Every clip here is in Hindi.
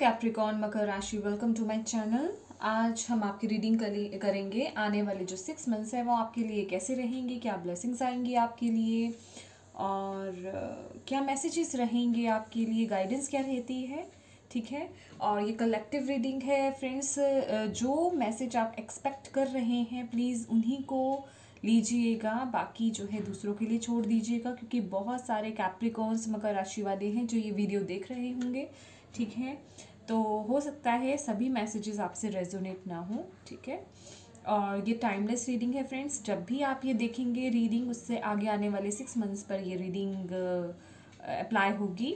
कैप्रिकॉर्न मकर राशि, वेलकम टू माय चैनल। आज हम आपकी रीडिंग करेंगे। आने वाले जो 6 मंथ्स है वो आपके लिए कैसे रहेंगे, क्या ब्लेसिंग्स आएंगी आपके लिए और क्या मैसेजेस रहेंगे आपके लिए, गाइडेंस क्या रहती है, ठीक है। और ये कलेक्टिव रीडिंग है फ्रेंड्स। जो मैसेज आप एक्सपेक्ट कर रहे हैं प्लीज़ उन्हीं को लीजिएगा, बाकी जो है दूसरों के लिए छोड़ दीजिएगा, क्योंकि बहुत सारे कैप्रिकॉर्न्स मकर राशि वाले हैं जो ये वीडियो देख रहे होंगे, ठीक है। तो हो सकता है सभी मैसेजेस आपसे रेजोनेट ना हो, ठीक है। और ये टाइमलेस रीडिंग है फ्रेंड्स। जब भी आप ये देखेंगे रीडिंग, उससे आगे आने वाले 6 मंथ्स पर ये रीडिंग अप्लाई होगी।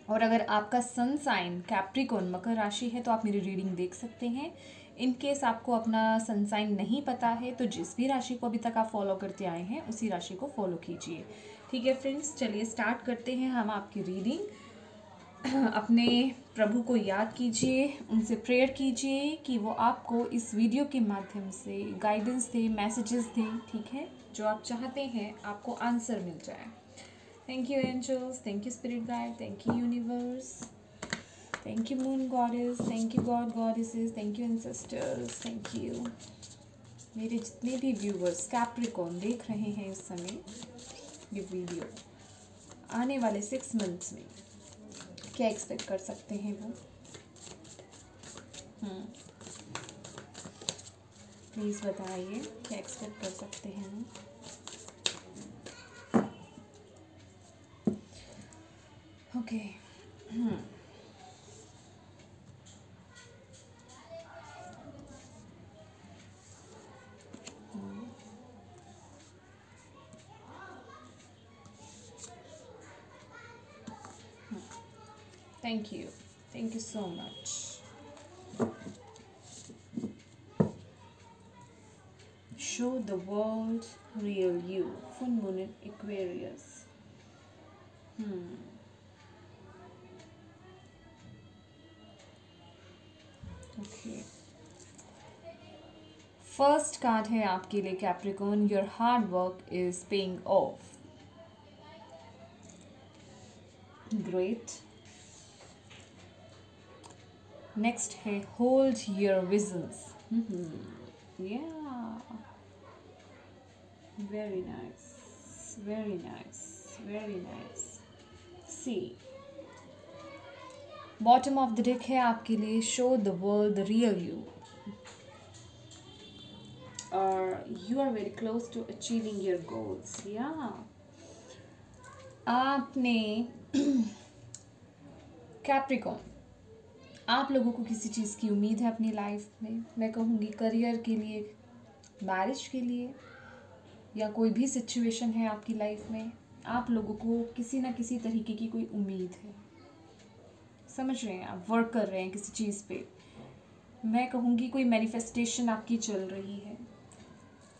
और अगर आपका सन साइन कैप्रिकॉर्न मकर राशि है तो आप मेरी रीडिंग देख सकते हैं। इन केस आपको अपना सन साइन नहीं पता है तो जिस भी राशि को अभी तक आप फॉलो करते आए हैं उसी राशि को फॉलो कीजिए, ठीक है फ्रेंड्स। चलिए स्टार्ट करते हैं हम आपकी रीडिंग। अपने प्रभु को याद कीजिए, उनसे प्रेयर कीजिए कि वो आपको इस वीडियो के माध्यम से गाइडेंस दे, मैसेजेस दे, ठीक है। जो आप चाहते हैं आपको आंसर मिल जाए। Thank you angels, thank you spirit guide, thank you universe, thank you moon goddess, thank you god goddesses, thank you ancestors, thank you। मेरे जितने भी व्यूवर्स कैप्रिकॉर्न देख रहे हैं इस समय ये वीडियो, आने वाले 6 मंथ्स में क्या एक्सपेक्ट कर सकते हैं वो, प्लीज़ बताइए क्या एक्सपेक्ट कर सकते हैं वो। Okay thank you so much। Show the world real you, full moon in Aquarius। Okay, first card है आपके लिए Capricorn, your hard work is paying off. Great. Next है hold your visions. Yeah very nice, very nice, very nice. See bottom of the deck है आपके लिए, show the world the real you और you are very close to achieving your goals. या आपने कैप्रिकॉर्न, आप लोगों को किसी चीज़ की उम्मीद है अपनी लाइफ में। मैं कहूँगी करियर के लिए, मैरिज के लिए, या कोई भी सिचुएशन है आपकी लाइफ में, आप लोगों को किसी ना किसी तरीके की कोई उम्मीद है। समझ रहे हैं, आप वर्क कर रहे हैं किसी चीज़ पे। मैं कहूँगी कोई मैनिफेस्टेशन आपकी चल रही है।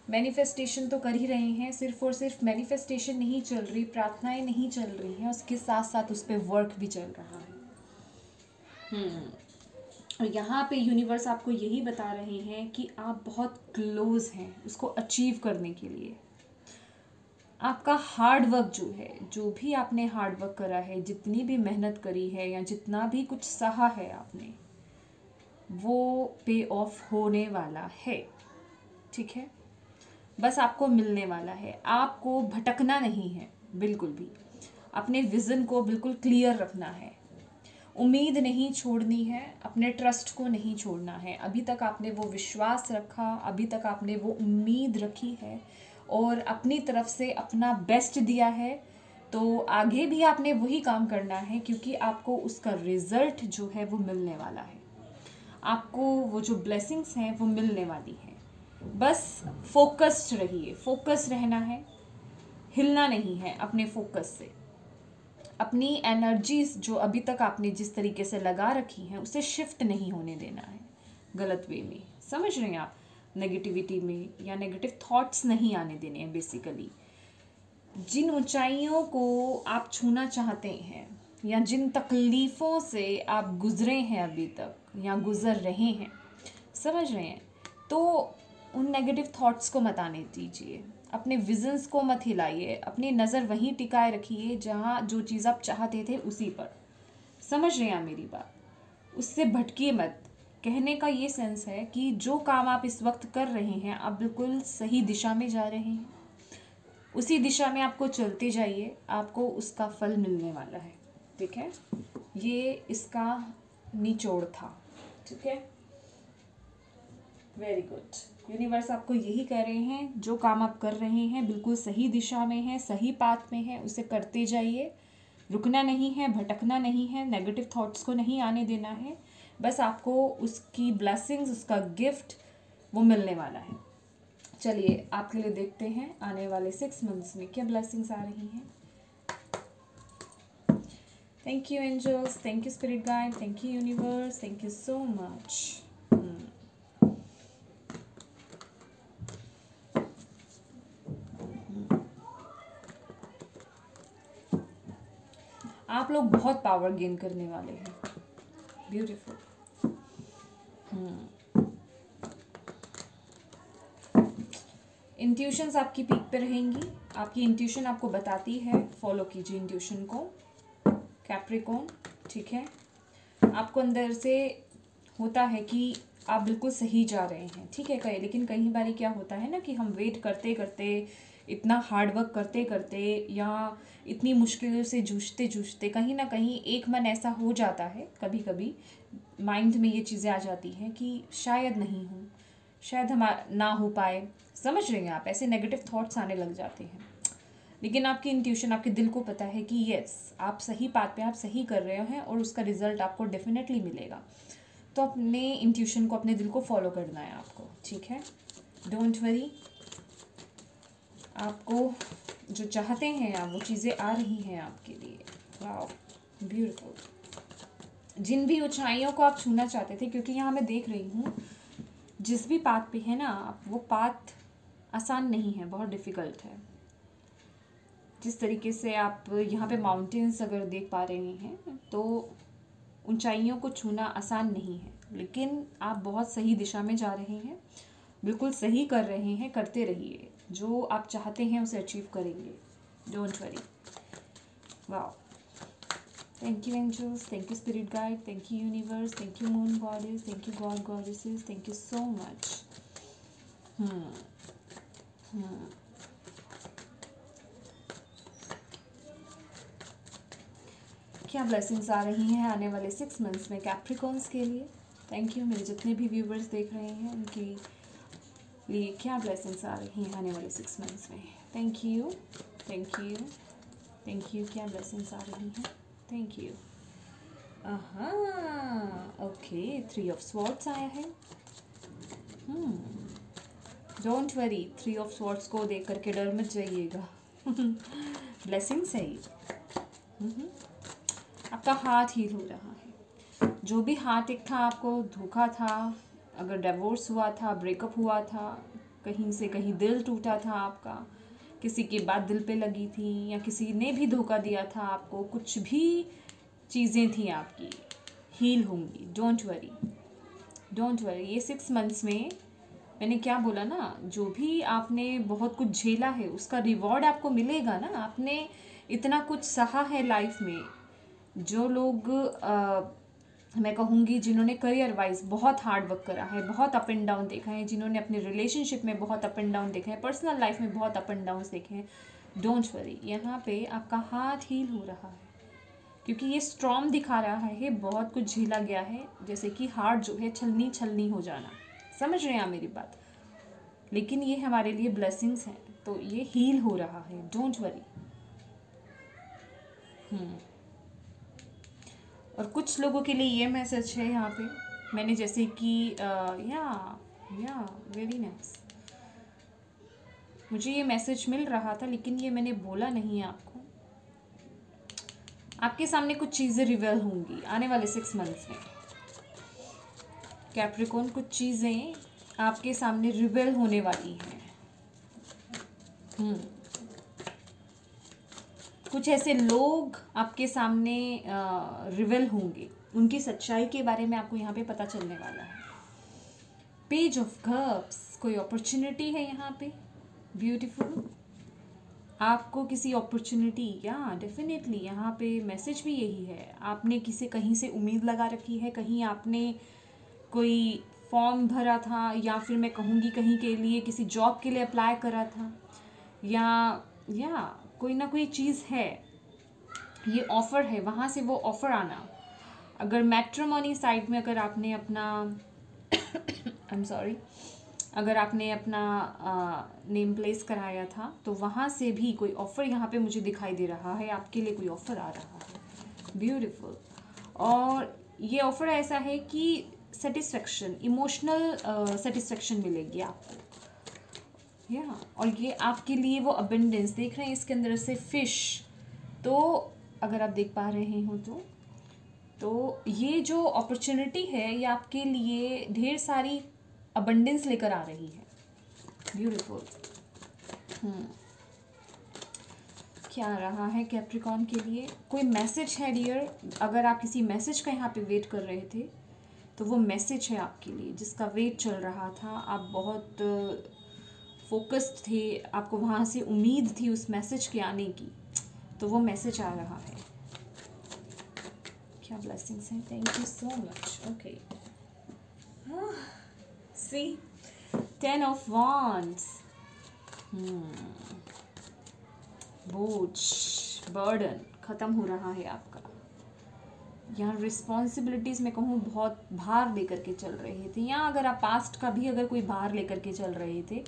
मैनिफेस्टेशन तो कर ही रहे हैं, सिर्फ और सिर्फ मैनिफेस्टेशन नहीं चल रही, प्रार्थनाएं नहीं चल रही हैं, उसके साथ साथ उस पर वर्क भी चल रहा है। और यहाँ पे यूनिवर्स आपको यही बता रहे हैं कि आप बहुत क्लोज हैं उसको अचीव करने के लिए। आपका हार्ड वर्क जो है, जो भी आपने हार्ड वर्क करा है, जितनी भी मेहनत करी है या जितना भी कुछ सहा है आपने, वो पे ऑफ होने वाला है, ठीक है। बस आपको मिलने वाला है। आपको भटकना नहीं है बिल्कुल भी, अपने विज़न को बिल्कुल क्लियर रखना है, उम्मीद नहीं छोड़नी है, अपने ट्रस्ट को नहीं छोड़ना है। अभी तक आपने वो विश्वास रखा, अभी तक आपने वो उम्मीद रखी है और अपनी तरफ से अपना बेस्ट दिया है, तो आगे भी आपने वही काम करना है, क्योंकि आपको उसका रिजल्ट जो है वो मिलने वाला है। आपको वो जो ब्लेसिंग्स हैं वो मिलने वाली हैं। बस फोकस्ड रहिए, फोकस रहना है, हिलना नहीं है अपने फोकस से। अपनी एनर्जीज जो अभी तक आपने जिस तरीके से लगा रखी हैं उसे शिफ्ट नहीं होने देना है गलत वे में। समझ रहे हैं आप, नेगेटिविटी में या नेगेटिव थॉट्स नहीं आने देने हैं। बेसिकली जिन ऊंचाइयों को आप छूना चाहते हैं या जिन तकलीफ़ों से आप गुजरे हैं अभी तक या गुजर रहे हैं, समझ रहे हैं, तो उन नेगेटिव थॉट्स को मत आने दीजिए। अपने विजन्स को मत हिलाइए, अपनी नज़र वहीं टिकाए रखिए जहाँ जो चीज़ आप चाहते थे उसी पर। समझ रहे हैं आप मेरी बात? उससे भटकिए मत। कहने का ये सेंस है कि जो काम आप इस वक्त कर रहे हैं आप बिल्कुल सही दिशा में जा रहे हैं, उसी दिशा में आपको चलते जाइए, आपको उसका फल मिलने वाला है। ठीक है, ये इसका निचोड़ था। ठीक है, वेरी गुड। यूनिवर्स आपको यही कह रहे हैं, जो काम आप कर रहे हैं बिल्कुल सही दिशा में है, सही पाथ में है, उसे करते जाइए। रुकना नहीं है, भटकना नहीं है, नेगेटिव थॉट्स को नहीं आने देना है। बस आपको उसकी ब्लेसिंग्स, उसका गिफ्ट वो मिलने वाला है। चलिए आपके लिए देखते हैं आने वाले 6 मंथ्स में क्या ब्लेसिंग्स आ रही हैं। Thank you angels, thank you spirit guide, thank you universe, thank you so much. आप लोग बहुत पावर गेन करने वाले हैं। ब्यूटीफुल। इंट्यूशंस आपकी पीक पे रहेंगी। आपकी इंट्यूशन आपको बताती है, फॉलो कीजिए इंट्यूशन को कैप्रिकॉर्न। ठीक है, आपको अंदर से होता है कि आप बिल्कुल सही जा रहे हैं। ठीक है, लेकिन कई बार क्या होता है ना कि हम वेट करते करते, इतना हार्ड वर्क करते करते या इतनी मुश्किलों से जूझते जूझते कहीं ना कहीं एक मन ऐसा हो जाता है, कभी कभी माइंड में ये चीज़ें आ जाती हैं कि शायद नहीं हो, शायद हम ना हो पाए। समझ रहे हैं आप, ऐसे नेगेटिव थॉट्स आने लग जाते हैं। लेकिन आपकी इंट्यूशन, आपके दिल को पता है कि यस आप सही पाथ पे, आप सही कर रहे हैं और उसका रिजल्ट आपको डेफिनेटली मिलेगा। तो अपने इंट्यूशन को, अपने दिल को फॉलो करना है आपको। ठीक है, डोंट वरी। आपको जो चाहते हैं आप, वो चीज़ें आ रही हैं आपके लिए। Wow, beautiful. जिन भी ऊंचाइयों को आप छूना चाहते थे, क्योंकि यहाँ मैं देख रही हूँ जिस भी पाथ पे है ना आप, वो पाथ आसान नहीं है, बहुत डिफ़िकल्ट है। जिस तरीके से आप यहाँ पे माउंटेन्स अगर देख पा रहे हैं तो ऊंचाइयों को छूना आसान नहीं है, लेकिन आप बहुत सही दिशा में जा रहे हैं, बिल्कुल सही कर रहे हैं। करते रहिए, जो आप चाहते हैं उसे अचीव करेंगे। Don't worry. Wow, thank you angels, thank you spirit guide, thank you universe, thank you moon goddess, thank you God goddesses, thank you so much. क्या ब्लेसिंग्स आ रही हैं आने वाले 6 मंथ्स में कैप्रिकॉर्न्स के लिए। Thank you. मेरे जितने भी व्यूवर्स देख रहे हैं उनके लिए क्या ब्लेसिंग्स आ रही हैं आने वाले 6 मंथ्स में। Thank you, thank you, thank you. क्या ब्लेसिंग्स आ रही हैं, thank you. Okay, 3 of swords आया है। डोंट वरी, 3 ऑफ स्वॉर्ड्स को देख करके डर मत जाइएगा। ब्लेसिंग्स है ये। आपका हार्ट हील हो रहा है। जो भी हार्ट एक था, आपको धोखा था, अगर डिवोर्स हुआ था, ब्रेकअप हुआ था, कहीं से कहीं दिल टूटा था आपका, किसी की बात दिल पे लगी थी, या किसी ने भी धोखा दिया था आपको, कुछ भी चीज़ें थी आपकी, हील होंगी। Don't worry, don't worry. ये 6 मंथ्स में मैंने क्या बोला ना, जो भी आपने बहुत कुछ झेला है उसका रिवॉर्ड आपको मिलेगा ना। आपने इतना कुछ सहा है लाइफ में। जो लोग मैं कहूँगी जिन्होंने करियर वाइज बहुत हार्ड वर्क करा है, बहुत अप एंड डाउन देखा है, जिन्होंने अपने रिलेशनशिप में बहुत अप एंड डाउन देखा है, पर्सनल लाइफ में बहुत अप एंड डाउन देखे हैं, डोंट वरी, यहाँ पे आपका हार्ट हील हो रहा है। क्योंकि ये स्ट्रॉन्ग दिखा रहा है, बहुत कुछ झेला गया है, जैसे कि हार्ट जो है छलनी छलनी हो जाना। समझ रहे हैं आप मेरी बात। लेकिन ये हमारे लिए ब्लेसिंग्स हैं, तो ये हील हो रहा है। Don't worry. और कुछ लोगों के लिए ये मैसेज है यहाँ पे, मैंने जैसे कि या वेरी नाइस, मुझे ये मैसेज मिल रहा था लेकिन ये मैंने बोला नहीं है आपको। आपके सामने कुछ चीज़ें रिवील होंगी आने वाले 6 मंथ्स में कैप्रिकॉर्न। कुछ चीज़ें आपके सामने रिवील होने वाली हैं। कुछ ऐसे लोग आपके सामने रिवील होंगे, उनकी सच्चाई के बारे में आपको यहाँ पे पता चलने वाला है। पेज ऑफ कप्स, कोई अपॉर्चुनिटी है यहाँ पे। ब्यूटीफुल। आपको किसी अपॉर्चुनिटी, या डेफिनेटली यहाँ पे मैसेज भी यही है, आपने किसी कहीं से उम्मीद लगा रखी है, कहीं आपने कोई फॉर्म भरा था, या फिर मैं कहूँगी कहीं के लिए किसी जॉब के लिए अप्लाई करा था, या कोई ना कोई चीज़ है, ये ऑफ़र है, वहाँ से वो ऑफ़र आना। अगर मैट्रिमोनी साइट में अगर आपने अपना आई एम सॉरी, अगर आपने अपना नेम प्लेस कराया था, तो वहाँ से भी कोई ऑफ़र यहाँ पे मुझे दिखाई दे रहा है, आपके लिए कोई ऑफ़र आ रहा है। ब्यूटीफुल। और ये ऑफ़र ऐसा है कि सेटिस्फेक्शन, इमोशनल सेटिस्फेक्शन मिलेगी आपको, और ये आपके लिए वो अबेंडेंस, देख रहे हैं इसके अंदर से फिश, तो अगर आप देख पा रहे हो तो ये जो अपॉर्चुनिटी है ये आपके लिए ढेर सारी अबंडेंस लेकर आ रही है। ब्यूटीफुल। क्या रहा है कैप्रिकॉर्न के लिए? कोई मैसेज है डियर, अगर आप किसी मैसेज का यहाँ पे वेट कर रहे थे तो वो मैसेज है आपके लिए, जिसका वेट चल रहा था, आप बहुत फोकस्ड थे, आपको वहाँ से उम्मीद थी उस मैसेज के आने की, तो वो मैसेज आ रहा है। क्या ब्लेसिंग्स हैं, thank you so much. Okay, see 10 of wands, बोझ, बर्डन खत्म हो रहा है आपका। यहाँ रिस्पॉन्सिबिलिटीज़ में कहूँ बहुत भार लेकर के चल रहे थे, या अगर आप पास्ट का भी अगर कोई भार लेकर के चल रहे थे,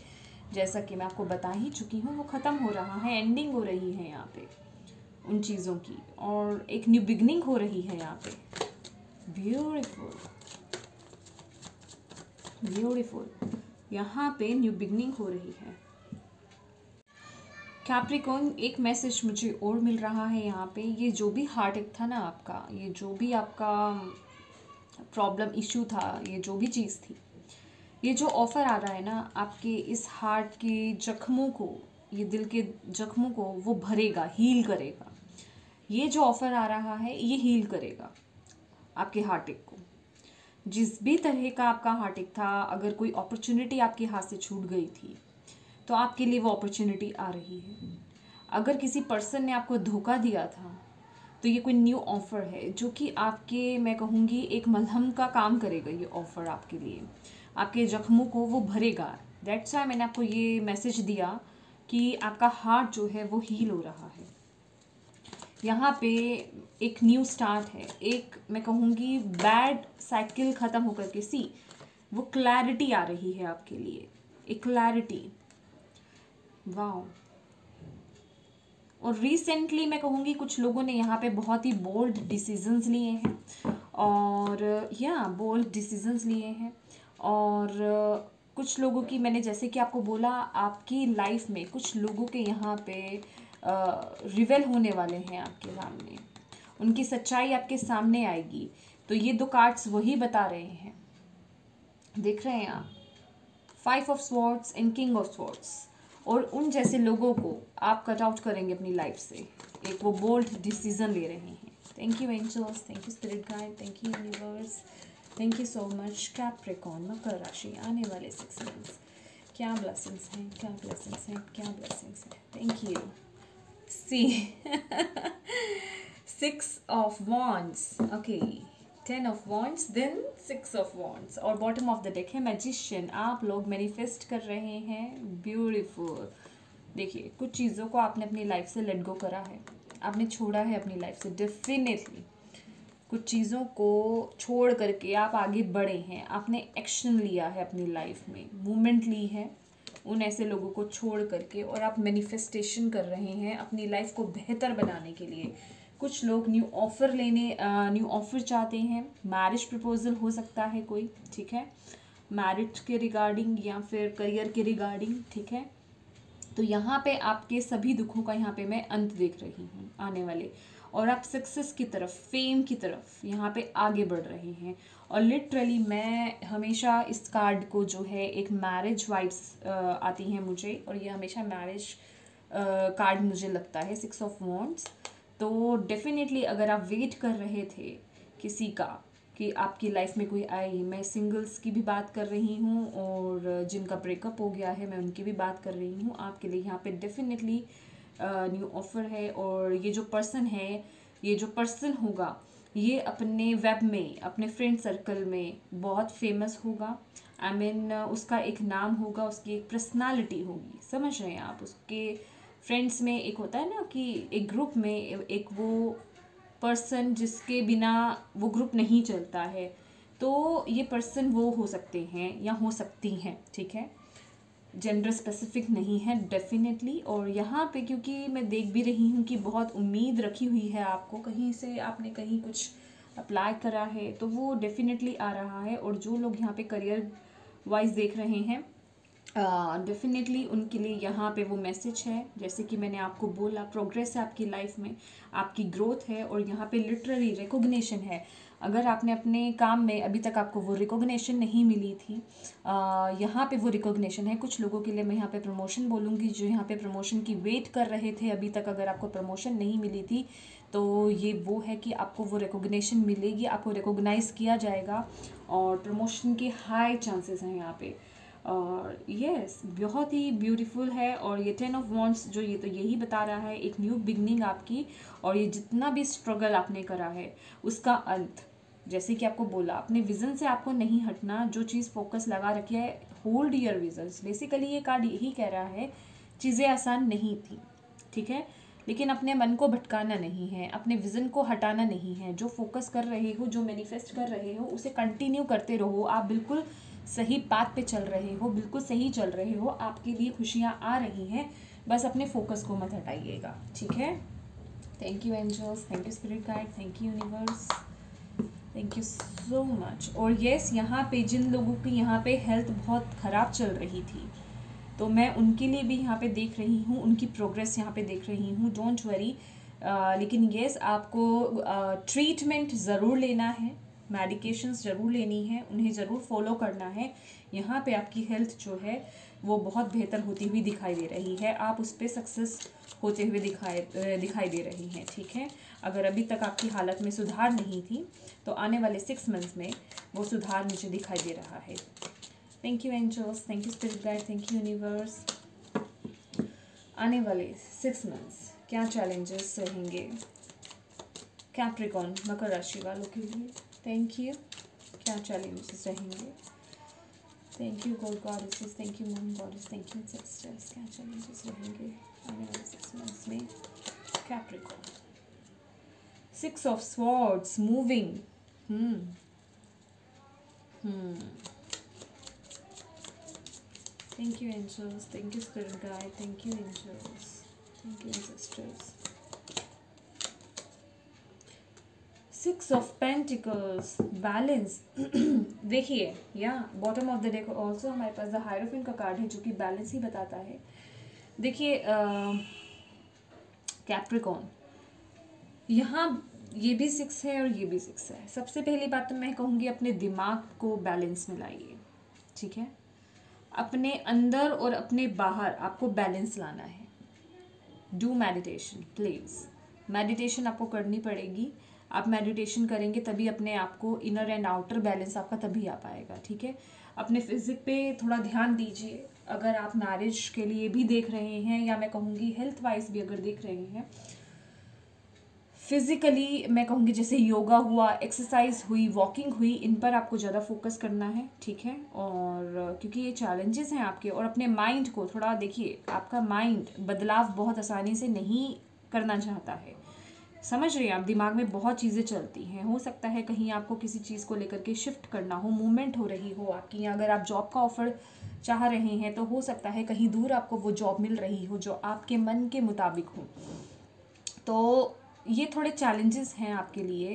जैसा कि मैं आपको बता ही चुकी हूँ, वो ख़त्म हो रहा है, एंडिंग हो रही है यहाँ पे उन चीज़ों की, और एक न्यू बिगनिंग हो रही है यहाँ पे। ब्यूटीफुल, ब्यूटीफुल, यहाँ पे न्यू बिगनिंग हो रही है। कैप्रिकॉर्न, एक मैसेज मुझे और मिल रहा है यहाँ पे, ये जो भी हार्ट एक था ना आपका, ये जो भी आपका प्रॉब्लम इशू था, ये जो भी चीज़ थी, ये जो ऑफ़र आ रहा है ना, आपके इस हार्ट के जख्मों को, ये दिल के जख्मों को वो भरेगा, हील करेगा। ये जो ऑफ़र आ रहा है ये हील करेगा आपके हार्ट को। जिस भी तरह का आपका हार्ट था, अगर कोई अपॉर्चुनिटी आपके हाथ से छूट गई थी, तो आपके लिए वो अपॉर्चुनिटी आ रही है। अगर किसी पर्सन ने आपको धोखा दिया था, तो ये कोई न्यू ऑफ़र है जो कि आपके, मैं कहूँगी, एक मलहम का काम करेगा। ये ऑफ़र आपके लिए आपके जख्मों को वो भरेगा। दैट्स वाई मैंने आपको ये मैसेज दिया कि आपका हार्ट जो है वो हील हो रहा है। यहाँ पे एक न्यू स्टार्ट है, एक मैं कहूँगी बैड साइकिल ख़त्म होकर के, सी वो क्लैरिटी आ रही है आपके लिए, एक क्लैरिटी। वाओ। और रिसेंटली मैं कहूँगी कुछ लोगों ने यहाँ पे बहुत ही बोल्ड डिसीजंस लिए हैं, और बोल्ड डिसीजंस लिए हैं, और कुछ लोगों की, मैंने जैसे कि आपको बोला, आपकी लाइफ में कुछ लोगों के यहाँ पे रिवेल होने वाले हैं आपके सामने, उनकी सच्चाई आपके सामने आएगी। तो ये दो कार्ड्स वही बता रहे हैं, देख रहे हैं आप, 5 of swords and king of swords. और उन जैसे लोगों को आप कट आउट करेंगे अपनी लाइफ से, एक वो बोल्ड डिसीजन ले रहे हैं। Thank you angels, thank you spirit guide, thank you universe, thank you so much. Capricorn, मकर राशि, आने वाले 6 मंथ्स क्या ब्लेसिंग्स हैं, क्या ब्लेसिंग्स हैं, क्या ब्लेसिंग्स हैं। Thank you. See 6 of wands, okay, 10 of wands, then 6 of wands, और बॉटम ऑफ द डेक है मैजिशियन। आप लोग मैनिफेस्ट कर रहे हैं। ब्यूटीफुल। देखिए, कुछ चीज़ों को आपने अपनी लाइफ से लेट गो करा है, आपने छोड़ा है अपनी लाइफ से, डेफिनेटली कुछ चीज़ों को छोड़ करके आप आगे बढ़े हैं, आपने एक्शन लिया है अपनी लाइफ में, मूवमेंट ली है उन ऐसे लोगों को छोड़ करके, और आप मैनिफेस्टेशन कर रहे हैं अपनी लाइफ को बेहतर बनाने के लिए। कुछ लोग न्यू ऑफ़र चाहते हैं, मैरिज प्रपोजल हो सकता है कोई, ठीक है, मैरिज के रिगार्डिंग या फिर करियर के रिगार्डिंग, ठीक है। तो यहाँ पे आपके सभी दुखों का यहाँ पे मैं अंत देख रही हूँ आने वाले, और आप सक्सेस की तरफ, फेम की तरफ यहाँ पे आगे बढ़ रहे हैं। और लिटरली मैं हमेशा इस कार्ड को जो है, एक मैरिज वाइब्स आती हैं मुझे, और ये हमेशा मैरिज कार्ड मुझे लगता है, 6 ऑफ वॉन्ड्स। तो डेफिनेटली अगर आप वेट कर रहे थे किसी का कि आपकी लाइफ में कोई आए, मैं सिंगल्स की भी बात कर रही हूँ, और जिनका ब्रेकअप हो गया है मैं उनकी भी बात कर रही हूँ, आपके लिए यहाँ पे डेफिनेटली न्यू ऑफर है। और ये जो पर्सन है, ये जो पर्सन होगा, ये अपने वेब में, अपने फ्रेंड सर्कल में बहुत फेमस होगा। आई मीन उसका एक नाम होगा, उसकी एक पर्सनालिटी होगी, समझ रहे हैं आप। उसके फ्रेंड्स में एक होता है ना कि एक ग्रुप में एक वो पर्सन जिसके बिना वो ग्रुप नहीं चलता है, तो ये पर्सन वो हो सकते हैं या हो सकती हैं, ठीक है। जेंडर स्पेसिफिक नहीं है डेफिनेटली। और यहाँ पे क्योंकि मैं देख भी रही हूँ कि बहुत उम्मीद रखी हुई है आपको, कहीं से आपने कहीं कुछ अप्लाई करा है तो वो डेफिनेटली आ रहा है। और जो लोग यहाँ पे करियर वाइज देख रहे हैं, डेफिनेटली उनके लिए यहाँ पे वो मैसेज है, जैसे कि मैंने आपको बोला, प्रोग्रेस है आपकी लाइफ में, आपकी ग्रोथ है। और यहाँ पे लिटरली रिकॉग्निशन है। अगर आपने अपने काम में अभी तक आपको वो रिकॉग्निशन नहीं मिली थी, यहाँ पे वो रिकॉग्निशन है। कुछ लोगों के लिए मैं यहाँ पे प्रमोशन बोलूँगी, जो यहाँ पे प्रमोशन की वेट कर रहे थे अभी तक, अगर आपको प्रमोशन नहीं मिली थी तो ये वो है कि आपको वो रिकॉग्निशन मिलेगी, आपको रिकॉग्नाइज़ किया जाएगा और प्रमोशन के हाई चांसेस हैं यहाँ पे। और यस, बहुत ही ब्यूटीफुल है। और ये 10 ऑफ वॉन्ड्स जो ये तो यही बता रहा है एक न्यू बिगनिंग आपकी। और ये जितना भी स्ट्रगल आपने करा है उसका अंत, जैसे कि आपको बोला, अपने विज़न से आपको नहीं हटना, जो चीज़ फोकस लगा रखी है, होल्ड योर विजन्स। बेसिकली ये कार्ड यही कह रहा है, चीज़ें आसान नहीं थी, ठीक है, लेकिन अपने मन को भटकाना नहीं है, अपने विज़न को हटाना नहीं है। जो फोकस कर रहे हो, जो मैनिफेस्ट कर रहे हो, उसे कंटिन्यू करते रहो। आप बिल्कुल सही पाथ पे चल रहे हो, बिल्कुल सही चल रहे हो, आपके लिए खुशियाँ आ रही हैं, बस अपने फोकस को मत हटाइएगा, ठीक है। Thank you angels, thank you spirit guide, thank you universe, thank you so much. और येस, यहाँ पे जिन लोगों की यहाँ पे हेल्थ बहुत ख़राब चल रही थी, तो मैं उनके लिए भी यहाँ पे देख रही हूँ, उनकी प्रोग्रेस यहाँ पे देख रही हूँ, डोंट वरी। लेकिन येस, आपको ट्रीटमेंट ज़रूर लेना है, मेडिकेशंस ज़रूर लेनी है, उन्हें ज़रूर फॉलो करना है। यहाँ पे आपकी हेल्थ जो है वो बहुत बेहतर होती हुई दिखाई दे रही है, आप उस पर सक्सेस होते हुए दिखाई दे रही हैं, ठीक है। अगर अभी तक आपकी हालत में सुधार नहीं थी तो आने वाले 6 मंथ्स में वो सुधार मुझे दिखाई दे रहा है। Thank you angels, thank you spirit guide, thank you universe. आने वाले 6 मंथ्स क्या चैलेंजेस रहेंगे कैप्रिकॉर्न, मकर राशि वालों के लिए? Thank you. क्या चैलेंजेस रहेंगे? Thank you God goddesses, thank you moon goddess, thank you ancestors. क्या चैलेंजेस रहेंगे आने वाले 6 मंथ्स में Capricorn? 6 of swords, moving. Thank you angels, thank you spirit guide, thank you angels, thank you ancestors. 6 of Pentacles, balance. देखिए, या bottom of the deck also हमारे पास द हायरोफेंट का कार्ड है जो कि बैलेंस ही बताता है। देखिए कैप्रिकॉर्न, यहाँ ये भी 6 है और ये भी 6 है। सबसे पहली बात तो मैं कहूँगी अपने दिमाग को बैलेंस में लाइए, ठीक है। अपने अंदर और अपने बाहर आपको बैलेंस लाना है। डू मेडिटेशन प्लीज़, मेडिटेशन आपको करनी पड़ेगी। आप मेडिटेशन करेंगे तभी अपने आप को इनर एंड आउटर बैलेंस आपका तभी आ पाएगा, ठीक है। अपने फिजिक पे थोड़ा ध्यान दीजिए। अगर आप मैरिज के लिए भी देख रहे हैं या मैं कहूँगी हेल्थ वाइज भी अगर देख रहे हैं, फिज़िकली मैं कहूँगी जैसे योगा हुआ, एक्सरसाइज हुई, वॉकिंग हुई, इन पर आपको ज़्यादा फोकस करना है, ठीक है। और क्योंकि ये चैलेंजेस हैं आपके, और अपने माइंड को थोड़ा देखिए, आपका माइंड बदलाव बहुत आसानी से नहीं करना चाहता है, समझ रहे हैं आप। दिमाग में बहुत चीज़ें चलती हैं, हो सकता है कहीं आपको किसी चीज़ को लेकर के शिफ्ट करना हो, मूवमेंट हो रही हो आपकी, या अगर आप जॉब का ऑफर चाह रहे हैं तो हो सकता है कहीं दूर आपको वो जॉब मिल रही हो जो आपके मन के मुताबिक हो। तो ये थोड़े चैलेंजेस हैं आपके लिए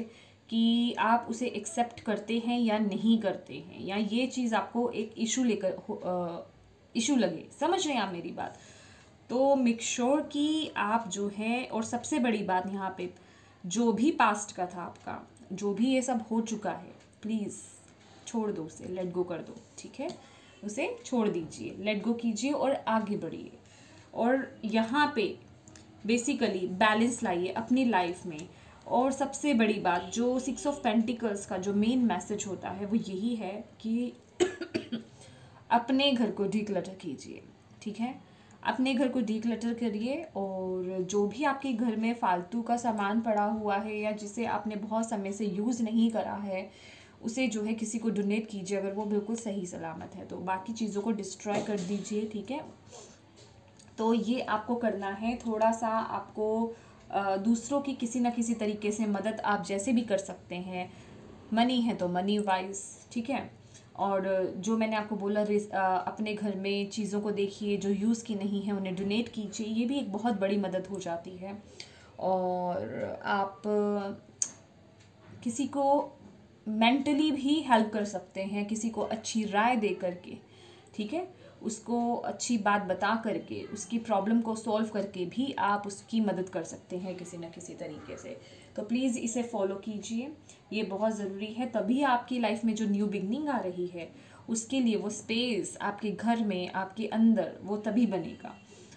कि आप उसे एक्सेप्ट करते हैं या नहीं करते हैं, या ये चीज़ आपको एक इशू लगे, समझ रहे हैं आप मेरी बात। तो मेक श्योर कि आप जो है, और सबसे बड़ी बात यहाँ पे, जो भी पास्ट का था आपका, जो भी ये सब हो चुका है, प्लीज़ छोड़ दो उसे, लेट गो कर दो, ठीक है। उसे छोड़ दीजिए, लेट गो कीजिए और आगे बढ़िए। और यहाँ पे बेसिकली बैलेंस लाइए अपनी लाइफ में। और सबसे बड़ी बात, जो 6 ऑफ पेंटिकल्स का जो मेन मैसेज होता है वो यही है कि अपने घर को ढीकलट कीजिए, ठीक है। अपने घर को डिक्लटर करिए और जो भी आपके घर में फालतू का सामान पड़ा हुआ है या जिसे आपने बहुत समय से यूज़ नहीं करा है उसे जो है किसी को डोनेट कीजिए अगर वो बिल्कुल सही सलामत है तो। बाकी चीज़ों को डिस्ट्रॉय कर दीजिए, ठीक है। तो ये आपको करना है। थोड़ा सा आपको दूसरों की किसी ना किसी तरीके से मदद आप जैसे भी कर सकते हैं। मनी है तो मनी वाइज, ठीक है। और जो मैंने आपको बोला अपने घर में चीज़ों को देखिए जो यूज़ की नहीं है उन्हें डोनेट कीजिए, ये भी एक बहुत बड़ी मदद हो जाती है। और आप किसी को मेंटली भी हेल्प कर सकते हैं, किसी को अच्छी राय दे करके, ठीक है। उसको अच्छी बात बता करके उसकी प्रॉब्लम को सॉल्व करके भी आप उसकी मदद कर सकते हैं किसी न किसी तरीके से। तो प्लीज़ इसे फॉलो कीजिए, ये बहुत ज़रूरी है। तभी आपकी लाइफ में जो न्यू बिगनिंग आ रही है उसके लिए वो स्पेस आपके घर में, आपके अंदर, वो तभी बनेगा।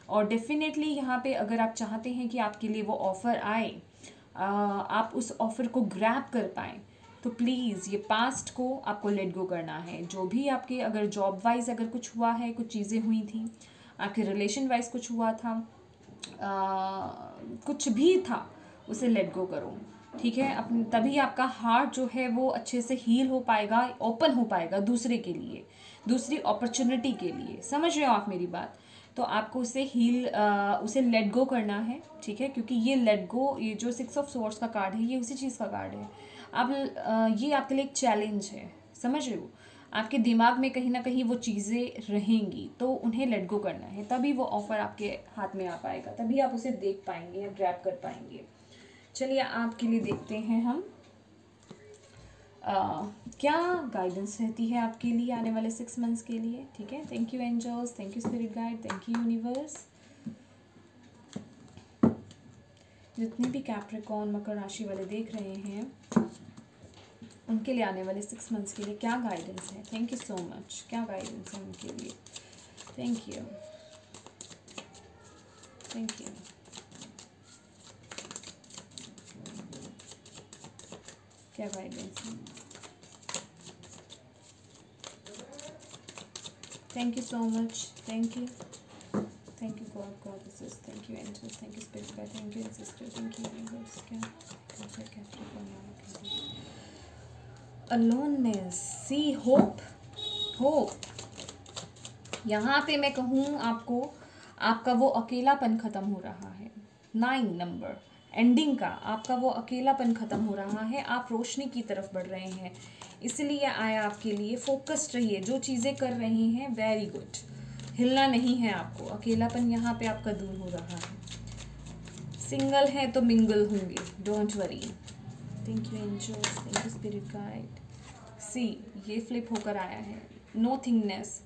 और डेफिनेटली यहाँ पे अगर आप चाहते हैं कि आपके लिए वो ऑफ़र आए, आप उस ऑफ़र को ग्रैब कर पाएँ, तो प्लीज़ ये पास्ट को आपको लेट गो करना है। जो भी आपके अगर जॉब वाइज अगर कुछ हुआ है, कुछ चीज़ें हुई थी, आपके रिलेशन वाइज कुछ हुआ था, कुछ भी था, उसे लेट गो करो, ठीक है। अपने तभी आपका हार्ट जो है वो अच्छे से हील हो पाएगा, ओपन हो पाएगा दूसरे के लिए, दूसरी अपॉर्चुनिटी के लिए। समझ रहे हो आप मेरी बात? तो आपको उसे उसे लेट गो करना है, ठीक है। क्योंकि ये लेट गो, ये जो 6 ऑफ सोर्ड्स का कार्ड है, ये उसी चीज़ का कार्ड है। अब ये आपके लिए एक चैलेंज है, समझ रहे हो। आपके दिमाग में कहीं ना कहीं वो चीज़ें रहेंगी, तो उन्हें लेट गो करना है, तभी वो ऑफ़र आपके हाथ में आ पाएगा, तभी आप उसे देख पाएंगे या ग्रैब कर पाएंगे। चलिए आपके लिए देखते हैं हम क्या गाइडेंस रहती है आपके लिए आने वाले 6 मंथ्स के लिए, ठीक है। Thank you angels, thank you spirit guide, thank you universe. जितने भी कैप्रिकॉर्न मकर राशि वाले देख रहे हैं उनके लिए आने वाले 6 मंथ्स के लिए क्या गाइडेंस है। Thank you so much. क्या गाइडेंस है उनके लिए? Thank you, thank you. क्या गाइडेंस है? Thank you so much, thank you, thank you God, goddesses, thank you angels, thank you spirit guide, thank you ancestor, thank you universe. क्या अलोननेस, सी होप, होप। यहाँ पे मैं कहूँ आपको, आपका वो अकेलापन ख़त्म हो रहा है। 9 नंबर एंडिंग का आपका वो अकेलापन ख़त्म हो रहा है, आप रोशनी की तरफ बढ़ रहे हैं। इसलिए आया आपके लिए। फोकस्ड रहिए, जो चीज़ें कर रहे हैं वेरी गुड, हिलना नहीं है आपको। अकेलापन यहाँ पे आपका दूर हो रहा है। सिंगल है तो मिंगल होंगे, don't worry. Thank you angels, thank you spirit guide. See ये फ्लिप होकर आया है, नो थिंगनेस।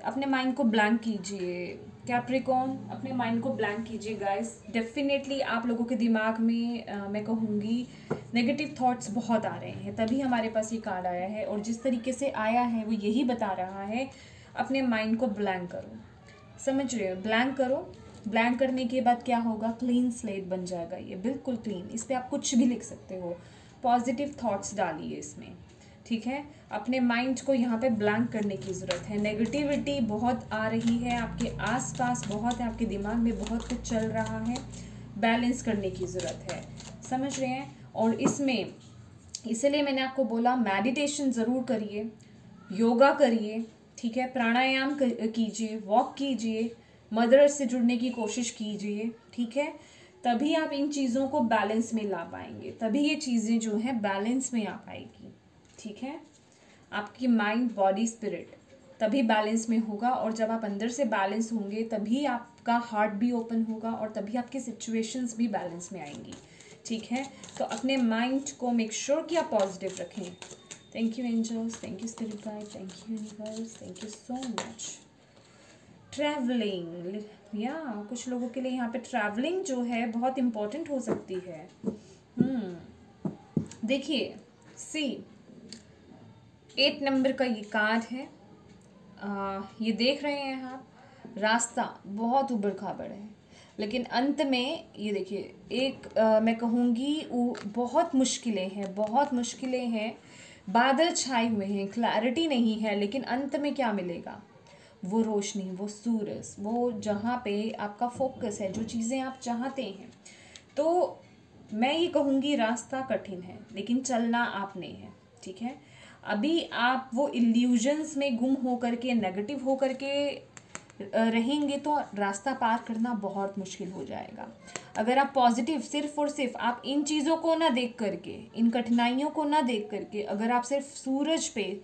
अपने माइंड को ब्लैंक कीजिए कैप्रिकॉर्न, अपने माइंड को ब्लैंक कीजिए गाइस। डेफिनेटली आप लोगों के दिमाग में मैं कहूँगी नेगेटिव थॉट्स बहुत आ रहे हैं, तभी हमारे पास ये कार्ड आया है। और जिस तरीके से आया है वो यही बता रहा है, अपने माइंड को ब्लैंक करो। समझ रहे हो? ब्लैंक करो। ब्लैंक करने के बाद क्या होगा? क्लीन स्लेट बन जाएगा ये, बिल्कुल क्लीन। इस पर आप कुछ भी लिख सकते हो, पॉजिटिव थॉट्स डालिए इसमें, ठीक है। अपने माइंड को यहाँ पे ब्लैंक करने की ज़रूरत है। नेगेटिविटी बहुत आ रही है आपके आसपास, बहुत है, आपके दिमाग में बहुत कुछ चल रहा है, बैलेंस करने की ज़रूरत है, समझ रहे हैं। और इसमें इसलिए मैंने आपको बोला मेडिटेशन ज़रूर करिए, योगा करिए, ठीक है, प्राणायाम कीजिए, वॉक कीजिए, मदर से जुड़ने की कोशिश कीजिए, ठीक है। तभी आप इन चीज़ों को बैलेंस में ला पाएंगे, तभी ये चीज़ें जो हैं बैलेंस में आ पाएगी, ठीक है। आपकी माइंड, बॉडी, स्पिरिट तभी बैलेंस में होगा। और जब आप अंदर से बैलेंस होंगे तभी आपका हार्ट भी ओपन होगा और तभी आपकी सिचुएशंस भी बैलेंस में आएंगी, ठीक है। तो अपने माइंड को मेक श्योर कि आप पॉजिटिव रखें। Thank you angels, thank you spirit guide, thank you universe, thank you so much. Travelling, या कुछ लोगों के लिए यहाँ पे ट्रैवलिंग जो है बहुत इम्पोर्टेंट हो सकती है। देखिए सी 8 नंबर का ये कार्ड है। ये देख रहे हैं आप, रास्ता बहुत उबड़ खाबड़ है, लेकिन अंत में ये देखिए एक मैं कहूँगी बहुत मुश्किलें हैं, बहुत मुश्किलें हैं, बादल छाए हुए हैं, क्लैरिटी नहीं है, लेकिन अंत में क्या मिलेगा? वो रोशनी, वो सूरज, वो जहाँ पे आपका फोकस है, जो चीज़ें आप चाहते हैं। तो मैं ये कहूँगी रास्ता कठिन है लेकिन चलना आपने है, ठीक है। अभी आप वो इल्यूजन्स में गुम हो करके, नेगेटिव हो करके रहेंगे तो रास्ता पार करना बहुत मुश्किल हो जाएगा। अगर आप पॉजिटिव सिर्फ और सिर्फ आप इन चीज़ों को ना देख करके, इन कठिनाइयों को ना देख करके, अगर आप सिर्फ सूरज पे,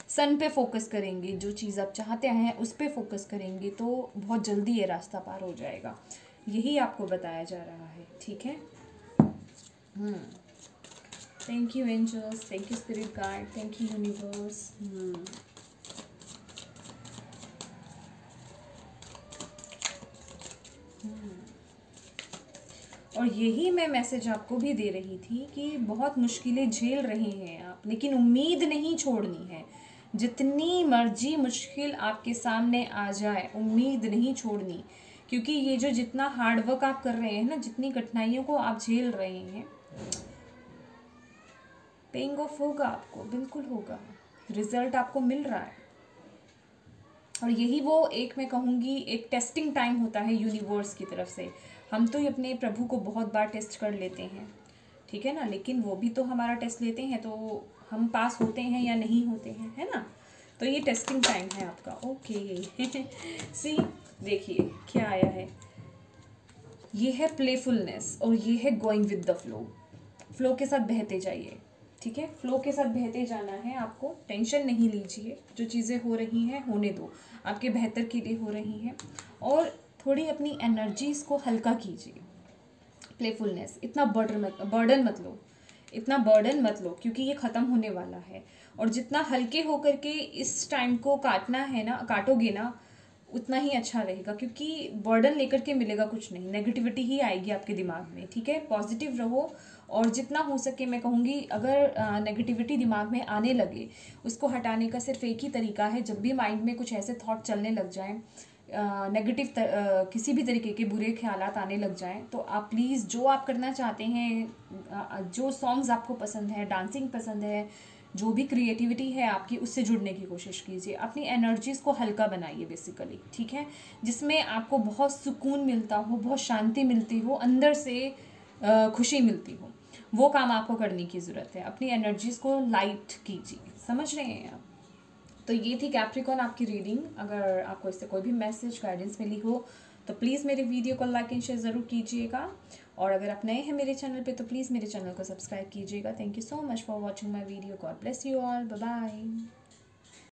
सन पे फोकस करेंगे, जो चीज़ आप चाहते हैं उस पे फोकस करेंगे, तो बहुत जल्दी ये रास्ता पार हो जाएगा। यही आपको बताया जा रहा है, ठीक है। Thank you angels, thank you spirit guide, thank you universe. और यही मैं मैसेज आपको भी दे रही थी कि बहुत मुश्किलें झेल रहे हैं आप, लेकिन उम्मीद नहीं छोड़नी है। जितनी मर्जी मुश्किल आपके सामने आ जाए, उम्मीद नहीं छोड़नी, क्योंकि ये जो जितना हार्डवर्क आप कर रहे हैं ना, जितनी कठिनाइयों को आप झेल रहे हैं, पेइंग ऑफ होगा आपको, बिल्कुल होगा, रिजल्ट आपको मिल रहा है। और यही वो एक, मैं कहूँगी, एक टेस्टिंग टाइम होता है यूनिवर्स की तरफ से। हम तो अपने प्रभु को बहुत बार टेस्ट कर लेते हैं, ठीक है ना, लेकिन वो भी तो हमारा टेस्ट लेते हैं, तो हम पास होते हैं या नहीं होते हैं, है ना। तो ये टेस्टिंग टाइम है आपका। ओके सी, देखिए क्या आया है। ये है प्लेफुलनेस और ये है going with the flow. Flow के साथ बहते जाइए, ठीक है, फ्लो के साथ बहते जाना है आपको। टेंशन नहीं लीजिए, जो चीज़ें हो रही हैं होने दो, आपके बेहतर के लिए हो रही हैं। और थोड़ी अपनी एनर्जीज़ को हल्का कीजिए। प्लेफुलनेस, इतना बर्डन मत लो, इतना बर्डन मत लो, क्योंकि ये ख़त्म होने वाला है। और जितना हल्के होकर के इस टाइम को काटना है ना, काटोगे ना, उतना ही अच्छा रहेगा, क्योंकि बर्डन लेकर के मिलेगा कुछ नहीं, नेगेटिविटी ही आएगी आपके दिमाग में, ठीक है। पॉजिटिव रहो, और जितना हो सके मैं कहूँगी, अगर नेगेटिविटी दिमाग में आने लगे, उसको हटाने का सिर्फ एक ही तरीका है। जब भी माइंड में कुछ ऐसे थॉट चलने लग जाएं, नेगेटिव किसी भी तरीके के बुरे ख्यालात आने लग जाएं, तो आप प्लीज़ जो आप करना चाहते हैं, जो सॉन्ग्स आपको पसंद है, डांसिंग पसंद है, जो भी क्रिएटिविटी है आपकी, उससे जुड़ने की कोशिश कीजिए। अपनी एनर्जीज़ को हल्का बनाइए बेसिकली, ठीक है, जिसमें आपको बहुत सुकून मिलता हो, बहुत शांति मिलती हो, अंदर से खुशी मिलती हो। वो काम आपको करने की ज़रूरत है। अपनी एनर्जीज़ को लाइट कीजिए, समझ रहे हैं आप। तो ये थी कैप्रिकॉर्न आपकी रीडिंग। अगर आपको इससे कोई भी मैसेज, गाइडेंस मिली हो, तो प्लीज़ मेरे वीडियो को लाइक एंड शेयर ज़रूर कीजिएगा। और अगर आप नए हैं मेरे चैनल पे, तो प्लीज़ मेरे चैनल को सब्सक्राइब कीजिएगा। Thank you so much for watching my video. God bless you all, bye bye.